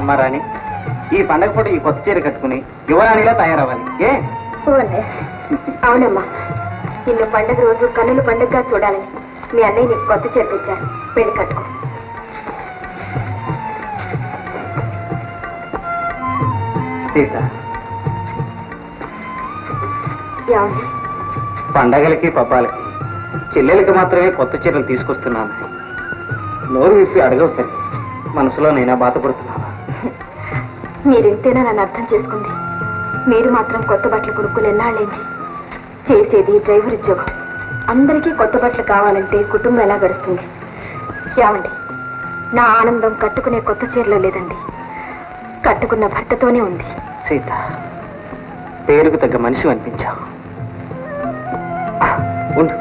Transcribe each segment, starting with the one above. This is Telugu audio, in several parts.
అమ్మ రాణి, ఈ పండగ పూట ఈ కొత్త చీర కట్టుకుని యువరాణిలా తయారవ్వాలి. ఏ అవునమ్మా, నిన్ను పండగ రోజు కన్నులు పండుగగా చూడాలని మీ అన్నయ్య నీకు కొత్త చీర తెచ్చారు. పెళ్లి కట్టుకో. సీత, ఏమండి? పండగలకి పబ్బాలకి చెల్లెలకి మాత్రమే కొత్త చీరలు తీసుకొస్తున్నాను. నోరు విప్పి అడగవు సరే, మనసులో నేనా బాధపడుతున్నాను. మీరింతేనా నన్ను అర్థం చేసుకుంది? మీరు మాత్రం కొత్త బట్టలు కొనుక్కుని ఎన్నాళ్ళేంటి? చేసేది డ్రైవర్ ఉద్యోగం. అందరికీ కొత్త బట్టలు కావాలంటే కుటుంబం ఎలా గడుస్తుంది? ఏమండి, నా ఆనందం కట్టుకునే కొత్త చీరలో లేదండి, కట్టుకున్న భర్తతోనే ఉంది. సీత, పేరుకు తగ్గ మనిషి అనిపించావు. ఉండు.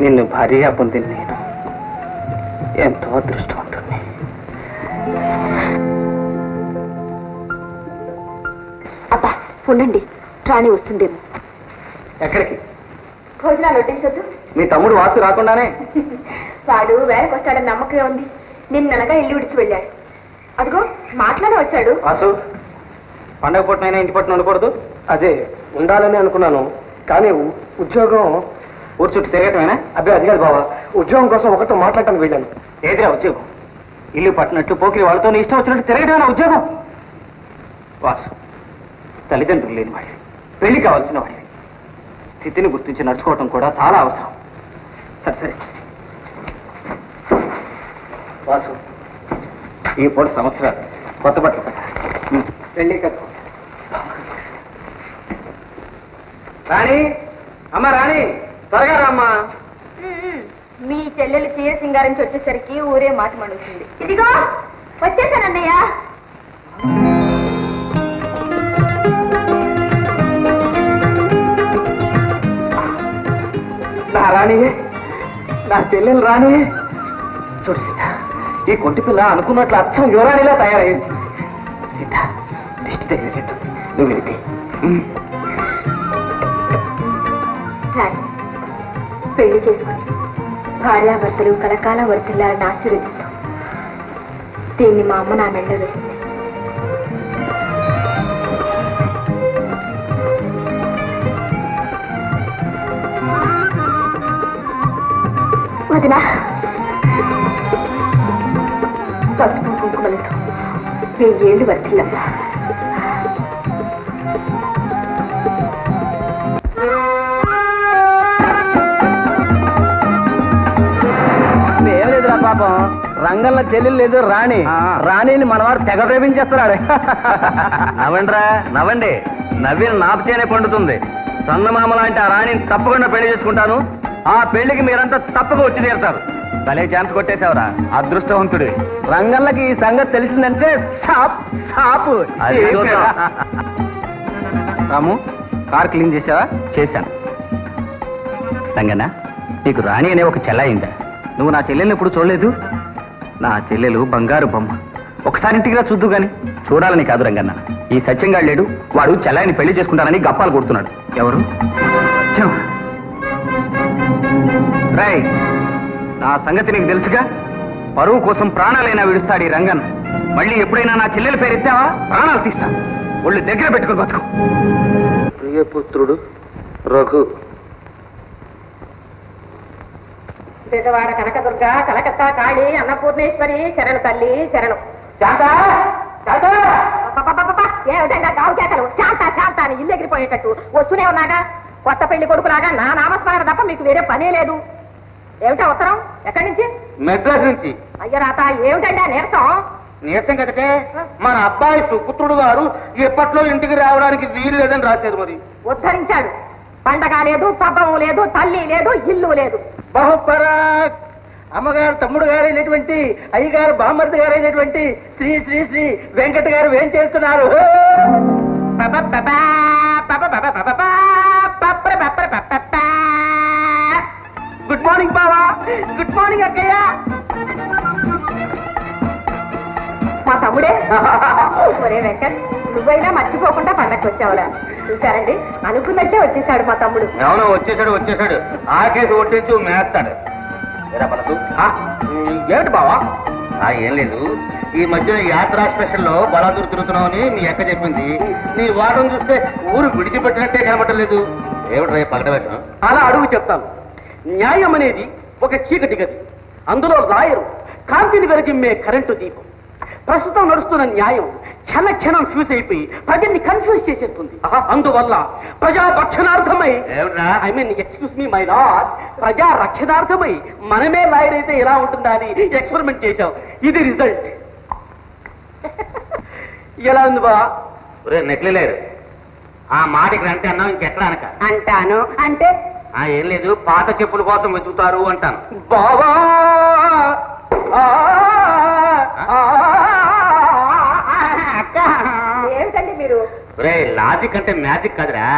నిన్ను భారీగా పొందిన నేను ఎంతో అదృష్టవంతుణ్ణి. అబ్బా ఉండండి, రాణి వస్తుందేమో. ఎక్కడికి? భోజనాలు వడ్డించొద్దు. మీ తమ్ముడు వాసు రాకుండానే? వాడు వేలకు వస్తాడని నమ్మకమే ఉంది. నిన్ననగా ఇల్లు విడిచి వెళ్ళాడు. అదిగో మాట్లాడే వచ్చాడు. వాసు, పండగ పూటనైనా ఇంటి పట్టున ఉండకూడదు? అదే ఉండాలని అనుకున్నాను, కానీ ఉద్యోగం ఊరు చుట్టూ తిరగటమేనా? అబ్బాయి అది కాదు బావా, ఉద్యోగం కోసం ఒకరితో మాట్లాడటానికి వెళ్ళాను. ఏదిరా ఉద్యోగం? ఇల్లు పట్టినట్టు పోకిరి వాళ్ళతో నీ ఇష్టం వచ్చినట్టు తిరగటమేనా ఉద్యోగం? వాసు, తల్లిదండ్రులు లేని వాడివి, పెళ్లి కావాల్సిన వాడివి, స్థితిని గుర్తించి నడుచుకోవటం కూడా చాలా అవసరం. సరే సరే వాసు, ఈ పూట సంవత్సరాలు కొత్త బట్టలు పెట్టాలి. పెళ్లి కట్టుకో. రాణి, అమ్మ రాణి, త్వరగా రామ్మా. మీ చెల్లెలు చీర సింగారించి వచ్చేసరికి ఊరే మాట మడుగుతుంది. ఇదిగో వచ్చేసానన్నయ్య. నా రాణి, నా చెల్లెలు రాణి. చూడు సీత, ఈ కొంటి పిల్ల అనుకున్నట్లు అచ్చం యువరాణిలా తయారైంది. సీత, దిష్టి తగిలినట్టు నువ్వు వెళితే పెళ్లి చేసుకుని భార్యాభర్తలు కలకాలం వర్తిల్లాలని ఆశీర్వదిస్తాం. దీన్ని మా అమ్మ నా మెళ్ళ వేసింది. వదినా, పసుపు కుంకుమలతో 1000 ఏళ్ళు వర్తిల్లమ్మా. పాపం రంగంలో చెల్లెలు లేదు రాణి. రాణిని మనవాడు తెగ ప్రేమించేస్తున్నాడు. నవ్వండిరా, నవ్వండి. నవ్విన నాపితేనే పండుతుంది. చందమామ లాంటి ఆ రాణిని తప్పకుండా పెళ్లి చేసుకుంటాను. ఆ పెళ్లికి మీరంతా తప్పగా వచ్చి తీరుతారు. భలే ఛాన్స్ కొట్టేశావురా, అదృష్టవంతుడి. రంగంలోకి ఈ సంగతి తెలిసిందంటే సాపు. రాము, కార్ క్లీన్ చేసావా? చేశాను. రంగన్న, నీకు రాణి అనే ఒక చెల్లయిందా? నువ్వు నా చెల్లెల్ని ఎప్పుడు చూడలేదు? నా చెల్లెలు బంగారు బొమ్మ. ఒకసారి ఇంటికిరా చూద్దు గాని. చూడాలని కాదు రంగన్న, ఈ సత్యంగా లేడు, వాడు చెల్లాయిని పెళ్లి చేసుకుంటానని గప్పాలు కొడుతున్నాడు. ఎవరు? రై, నా సంగతి నీకు తెలుసుగా. పరువు కోసం ప్రాణాలైనా విడుస్తాడు ఈ రంగన్. మళ్ళీ ఎప్పుడైనా నా చెల్లెల పేరు ఎత్తావా ప్రాణాలు తీస్తా. ఒళ్ళు దగ్గర పెట్టుకుని బతుకు. ప్రియపుత్రుడు రఘు. పేదవాడ కనకదుర్గ, కలకత్తా కాళీ, అన్నపూర్ణేశ్వరి, శరణు తల్లి శరణు. ఏమిటంగా గావు కేకలు? శాంత శాంత అని ఇల్లు ఎగిరిపోయేటట్టు వస్తూనే ఉన్నాగా. కొత్త పెళ్లి కొడుకులాగా నా నామస్మరణ తప్ప మీకు వేరే పనే లేదు. ఏమిటా ఉత్తరం? ఎక్కడి నుంచి? మెడ్రాస్ నుంచి. అయ్య రాత, ఏమిటండి నీరసం? నీరసం కదటే, మన అబ్బాయి సుపుత్రుడు గారు ఎప్పట్లో ఇంటికి రావడానికి వీలు లేదని రాశారు. మరి ఉద్ధరించాడు. పండగ లేదు, పబ్బం లేదు, తల్లి లేదు, ఇల్లు లేదు. బహుపరాక్. అమ్మగారు తమ్ముడు గారైనటువంటి అయ్యగారు బామ్మర్ది గారైనటువంటి శ్రీ శ్రీ శ్రీ వెంకట గారు ఏం చేస్తున్నారు? గుడ్ మార్నింగ్ బావా. గుడ్ మార్నింగ్ అక్కయ్య. మా తమ్ముడే ఒరే వెంకట్, నువ్వైనా మర్చిపోకుండా పండగకి వచ్చావురా. చూసారండి, అనుకున్నట్టే వచ్చేసాడు మా తమ్ముడు. అవును, వచ్చేసాడు ఆకేసి ఒట్టించు మేస్తాడు. ఏమిటి బావా? ఏం లేదు, ఈ మధ్యన యాత్రా స్పెషల్ లో బలాదూరు తిరుగుతున్నావని మీ అక్క చెప్పింది. నీ వాటం చూస్తే ఊరు విడిచిపెట్టినట్టే కనబట్టలేదు. ఏమిటి రేపు పగట వేషం? అలా అడుగు చెప్తాను. న్యాయం అనేది ఒక చీకటి గది, అందులో లాయరు కాంతిని వెలిగిమ్మే కరెంటు దీపం. ప్రస్తుతం నడుస్తున్న న్యాయం క్షణ క్షణం ఫ్యూజ్ అయిపోయి ప్రజల్ని కన్ఫ్యూజ్ చేసేస్తుంది. అందువల్ల ప్రజా రక్షణార్థమై, I mean excuse me my lord, ప్రజా రక్షణార్థమై మనమే లాయర్ అయితే ఎలా ఉంటుందా అని ఎక్స్పెరిమెంట్ చేశాం. ఇది రిజల్ట్. ఎలా ఉంది బా? నెక్లీ లేదు, ఆ మాటకి అంటే అన్నావు, ఇంకెట్లా అనక అంటాను. అంటే ఏం లేదు, పాత చెప్పుల కోసం వెతుకుతారు అంటాను. బావా ఏమిటండి మీరు? రే, లాజిక్ అంటే మ్యాజిక్ కాదురా.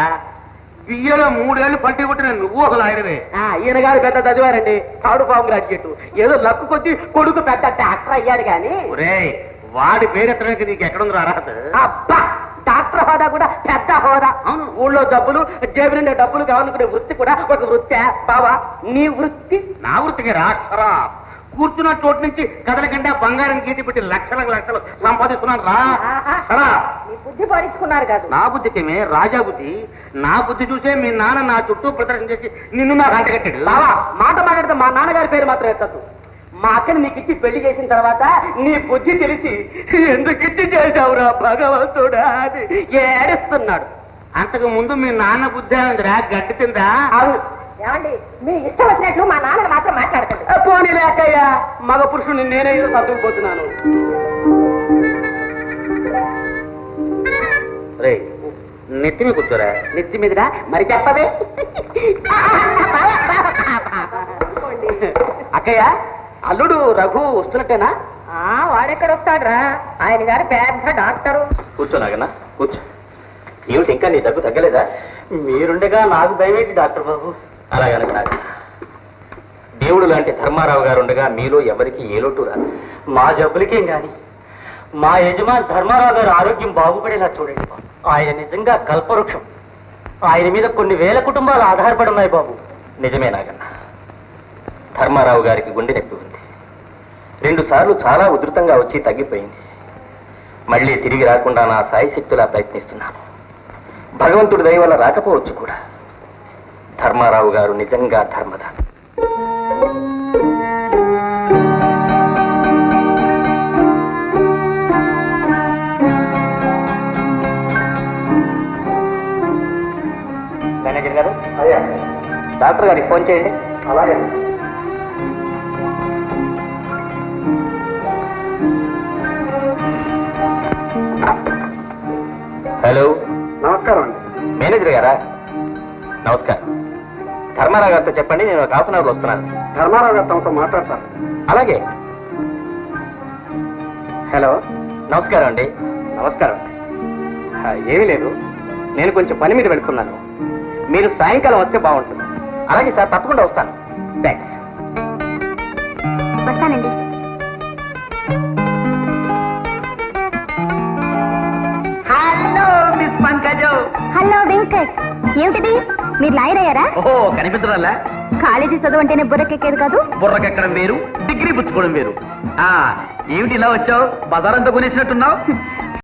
బియ్యలో 3 ఏళ్ళు పట్టి కొట్టిన నువ్వు ఒక లాయర్వే. ఈయన గారు పెద్ద చదివారండి, థర్డ్ ఫామ్ గ్రాడ్యుయేట్. ఏదో లక్కు కొద్ది కొడుకు పెద్ద డాక్టర్ అయ్యాడు కానీ. రే, వాడి పేరెత్తడానికి నీకు ఎక్కడుందో అర్హత? అబ్బా, డాక్టర్ హోదా కూడా పెద్ద హోదా. అవును. ఊళ్ళో డబ్బులు, జేబు నిండా డబ్బులు కావాలనుకునే వృత్తి కూడా ఒక వృత్తి. బావా, నీ వృత్తి? నా వృత్తికి రాక్షరా. కూర్చున్న చోటు నుంచి కదలకుండా బంగారం గీతి పెట్టి లక్షలు సంపాదిస్తున్నాను రా. సరా, మీ బుద్ధి పరీక్షకున్నారు కాదు. నా బుద్ధికేమే రాజా బుద్ధి. నా బుద్ధి చూసే మీ నాన్న నా చుట్టూ ప్రదర్శన చేసి నిన్ను నాకు అంటగట్టాడు. బావా, మాట మాట్లాడితే మా నాన్నగారి పేరు మాత్రం ఎత్తద్దు. మా అక్కని నీకు ఇచ్చి పెళ్లి చేసిన తర్వాత నీ బుద్ధి తెలిసి ఎందుకు ఇచ్చి చేశావురా భగవంతుడా అని ఏడుస్తున్నాడు. అంతకు ముందు మీ నాన్న బుద్ధి ఉందిరా, గడ్డి తిందా? ఏమండి, మీ ఇష్టం వచ్చినట్లు మా నాన్నని మాత్రం మాట్లాడకండి. పోనీ అక్కయ్య, మగ పురుషుని నేనే సర్దుకుపోతున్నాను. రే, నెత్తి మీద కూర్చోరా. నెత్తి మీదరా మరి చెప్పవే. అక్కయ్య, అల్లుడు రఘు వస్తున్నట్టేనా? వాడెక్కడ వస్తాడ్రా, ఆయన గారు పెద్ద డాక్టరు. కూర్చోనాగనా, కూర్చో. ఏమిటి ఇంకా నీ దగ్గు తగ్గలేదా? మీరుండగా నాకు భయమేంటి డాక్టర్ బాబు? అలాగనక నాకు దేవుడు లాంటి ధర్మారావు గారు ఉండగా మీలో ఎవరికి ఏ లోటు రాదు. మా జబ్బులకేం గాని మా యజమాని ధర్మారావు గారు ఆరోగ్యం బాగుపడేలా చూడండి బాబు. ఆయన నిజంగా కల్పవృక్షం. ఆయన మీద కొన్ని వేల కుటుంబాలు ఆధారపడి ఉన్నాయి బాబు. నిజమే నాగన్న, ధర్మారావు గారికి గుండె నొప్పి ఉంది. 2 సార్లు చాలా ఉధృతంగా వచ్చి తగ్గిపోయింది. మళ్ళీ తిరిగి రాకుండా నా సాయశక్తులా ప్రయత్నిస్తున్నాను. భగవంతుడి దయ వల్ల రాకపోవచ్చు కూడా. ధర్మారావు గారు నిజంగా ధర్మదాత. మేనేజర్ గారు, అయ్యా, డాక్టర్ గారికి ఫోన్ చేయండి. అలాగే. హలో, నమస్కారం అండి. మేనేజర్ గారా? నమస్కారం. ధర్మారావు గారితో చెప్పండి, నేను ఒక హాఫ్ అన్ అవర్లో వస్తున్నాను. ధర్మారావు గారు తమతో మాట్లాడతారు. అలాగే. హలో, నమస్కారం అండి. నమస్కారం. ఏమీ లేదు, నేను కొంచెం పని మీద వెళ్తున్నాను. మీరు సాయంకాలం వస్తే బాగుంటుంది. అలాగే సార్, తప్పకుండా వస్తాను. థ్యాంక్స్. వస్తానండి. Hello miss Pankaj. Hello Venkat, ఏమిటిది? మీరు లాయర్ అయ్యారా? ఓహో, కనిపించడాలా? కాలేజీ చదువు అంటేనే బుర్రకెక్కేది కాదు. బుర్రకెక్కడం వేరు, డిగ్రీ పుచ్చుకోవడం వేరు. ఏమిటి ఇలా వచ్చావు? బజారంతా కొనేసినట్టున్నావు.